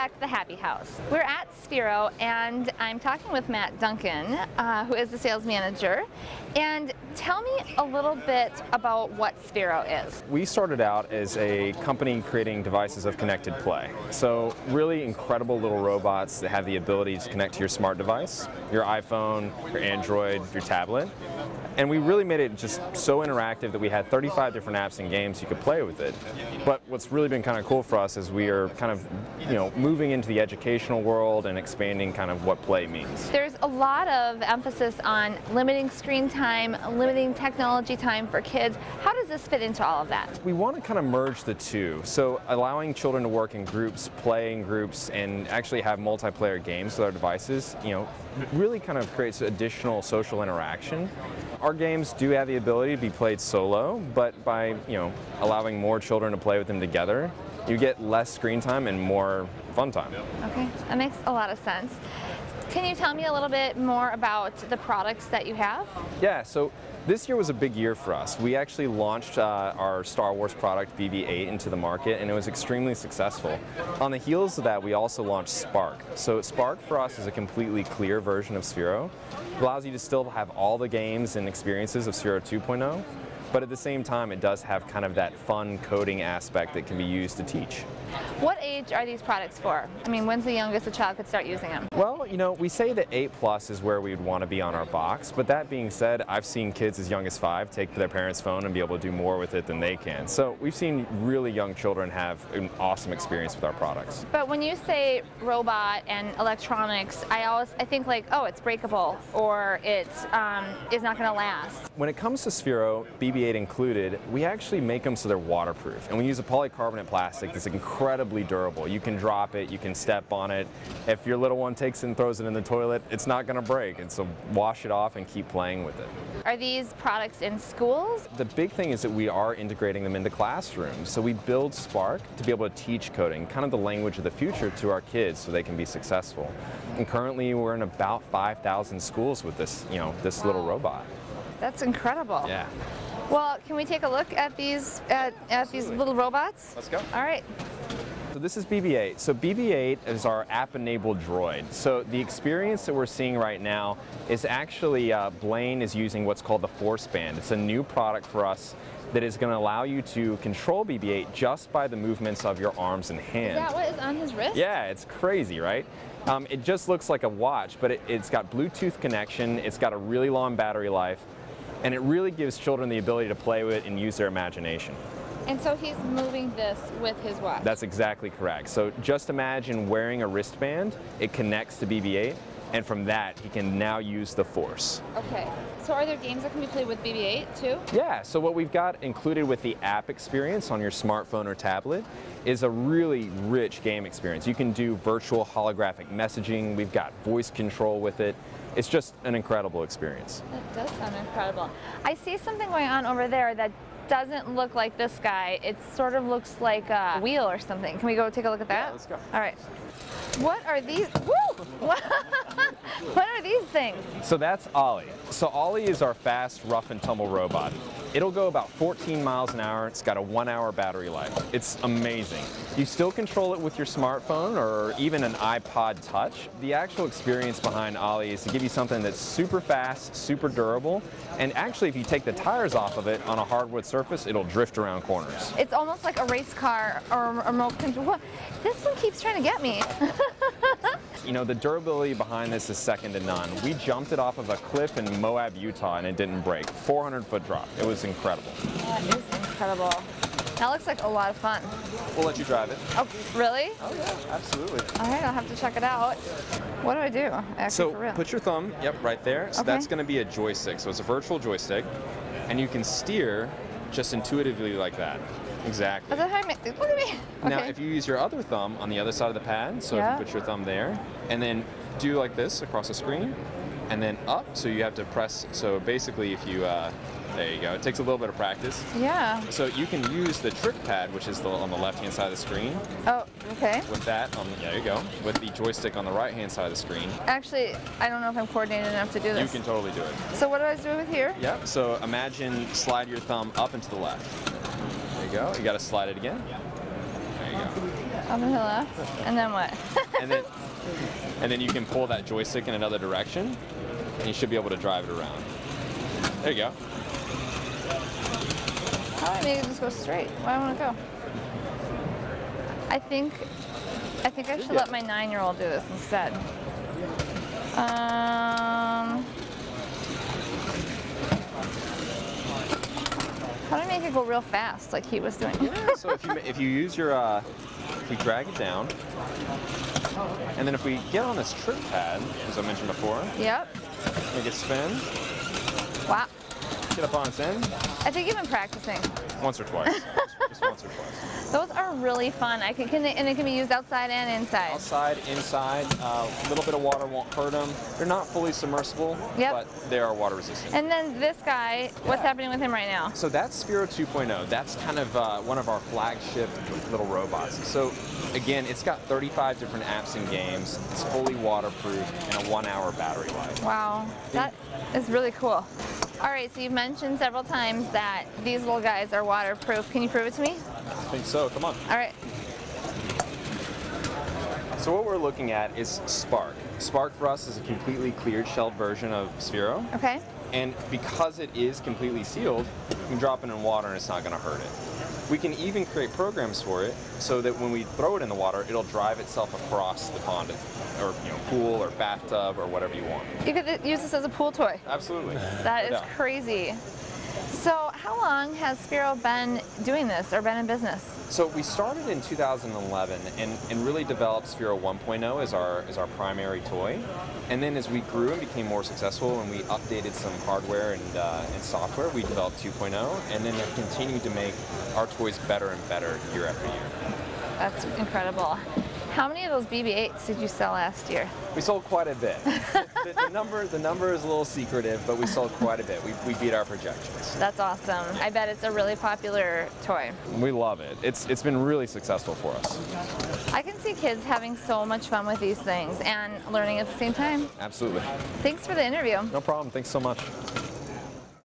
back to the Happy House. We're at Sphero and I'm talking with Matt Duncan, who is the sales manager. And tell me a little bit about what Sphero is. We started out as a company creating devices of connected play. So really incredible little robots that have the ability to connect to your smart device, your iPhone, your Android, your tablet. And we really made it just so interactive that we had 35 different apps and games you could play with it. But what's really been kind of cool for us is we are kind of, moving into the educational world and expanding kind of what play means. There's a lot of emphasis on limiting screen time, limiting technology time for kids. How does this fit into all of that? We want to kind of merge the two. So allowing children to work in groups, play in groups, and actually have multiplayer games with our devices, really kind of creates additional social interaction. Our games do have the ability to be played solo, but by allowing more children to play with them together, you get less screen time and more fun time. Okay, that makes a lot of sense. Can you tell me a little bit more about the products that you have? Yeah, so this year was a big year for us. We actually launched our Star Wars product BB-8 into the market, and it was extremely successful. On the heels of that, we also launched Spark. So Spark for us is a completely clear version of Sphero. It allows you to still have all the games and experiences of Sphero 2.0, but at the same time it does have kind of that fun coding aspect that can be used to teach. What age are these products for? I mean, when's the youngest a child could start using them? Well, we say that 8+ is where we would want to be on our box, but that being said, I've seen kids as young as 5 take their parents' phone and be able to do more with it than they can. So we've seen really young children have an awesome experience with our products. But when you say robot and electronics, I think like, oh, it's breakable, or it is not going to last. When it comes to Sphero, BB-8 included, we actually make them so they're waterproof, and we use a polycarbonate plastic that's incredibly durable. You can drop it, you can step on it. If your little one takes it and throws it in the toilet, it's not going to break, and so wash it off and keep playing with it. Are these products in schools? The big thing is that we are integrating them into classrooms. So we build Spark to be able to teach coding, kind of the language of the future, to our kids so they can be successful. And currently we're in about 5,000 schools with this, this little robot. That's incredible. Yeah. Well, can we take a look at these these little robots? Let's go. All right. So this is BB-8. So BB-8 is our app-enabled droid. So the experience that we're seeing right now is actually Blaine is using what's called the Force Band. It's a new product for us that is going to allow you to control BB-8 just by the movements of your arms and hands. Is that what is on his wrist? Yeah, it's crazy, right? It just looks like a watch, but it's got Bluetooth connection, it's got a really long battery life, and it really gives children the ability to play with it and use their imagination. And so he's moving this with his watch? That's exactly correct. So just imagine wearing a wristband, it connects to BB-8, and from that he can now use the Force. Okay. So are there games that can be played with BB-8 too? Yeah, so what we've got included with the app experience on your smartphone or tablet is a really rich game experience. You can do virtual holographic messaging, we've got voice control with it. It's just an incredible experience. That does sound incredible. I see something going on over there that doesn't look like this guy. It sort of looks like a wheel or something. Can we go take a look at that? Yeah, let's go. All right. What are these? Woo! What are these things? So that's Ollie. So Ollie is our fast, rough and tumble robot. It'll go about 14 miles an hour. It's got a 1-hour battery life. It's amazing. You still control it with your smartphone or even an iPod Touch. The actual experience behind Ollie is to give you something that's super fast, super durable, and actually if you take the tires off of it on a hardwood surface, it'll drift around corners. It's almost like a race car or a remote control. What? This one keeps trying to get me. The durability behind this is second to none. We jumped it off of a cliff in Moab, Utah, and it didn't break. 400-foot drop. It was incredible. That is incredible. That looks like a lot of fun. We'll let you drive it. Oh, really? Oh, yeah, absolutely. All right, I'll have to check it out. What do I do? Actually, for real. So put your thumb, right there. So Okay. that's going to be a joystick. So it's a virtual joystick, and you can steer just intuitively like that. Exactly. Is that how I make? Look at me. Okay. Now, if you use your other thumb on the other side of the pad, so Yeah. if you put your thumb there, and then do like this across the screen, and then up, so you have to press, so basically if you, there you go, it takes a little bit of practice. Yeah. So you can use the trick pad, which is on the left-hand side of the screen, Oh, okay. with that, there you go, with the joystick on the right-hand side of the screen. Actually, I don't know if I'm coordinated enough to do this. You can totally do it. So what do I do with here? Yep, so imagine slide your thumb up and to the left. There you go, you gotta slide it again. There you go. Up and to the left. And then what? and then you can pull that joystick in another direction, and you should be able to drive it around. There you go. How do I make it just go straight? Why don't I go? I think I should let my 9-year-old do this instead. How do I make it go real fast, like he was doing? Yeah, so if you use your, if we drag it down, and then if we get on this trip pad, as I mentioned before, Yep. make it spin, Wow. get up on its end, I think you've been practicing. once or twice, just once or twice. Those are really fun. And it can be used outside and inside. Outside, inside, a little bit of water won't hurt them. They're not fully submersible, Yep. but they are water resistant. And then this guy, what's happening with him right now? So that's Sphero 2.0. That's kind of one of our flagship little robots. So again, it's got 35 different apps and games. It's fully waterproof and a 1-hour battery life. Wow, that is really cool. All right, so you've mentioned several times that these little guys are waterproof. Can you prove it to me? I think so, come on. All right. So what we're looking at is Spark. Spark for us is a completely cleared shelled version of Sphero. Okay. And because it is completely sealed, you can drop it in water and it's not going to hurt it. We can even create programs for it so that when we throw it in the water, it'll drive itself across the pond or pool or bathtub or whatever you want. You could use this as a pool toy. Absolutely. That is crazy. So how long has Sphero been doing this or been in business? So we started in 2011 and really developed Sphero 1.0 as our primary toy. And then as we grew and became more successful and we updated some hardware and software, we developed 2.0 and then have continued to make our toys better and better year after year. That's incredible. How many of those BB-8s did you sell last year? We sold quite a bit. the number is a little secretive, but we sold quite a bit. We beat our projections. That's awesome. I bet it's a really popular toy. We love it. It's been really successful for us. I can see kids having so much fun with these things and learning at the same time. Absolutely. Thanks for the interview. No problem. Thanks so much.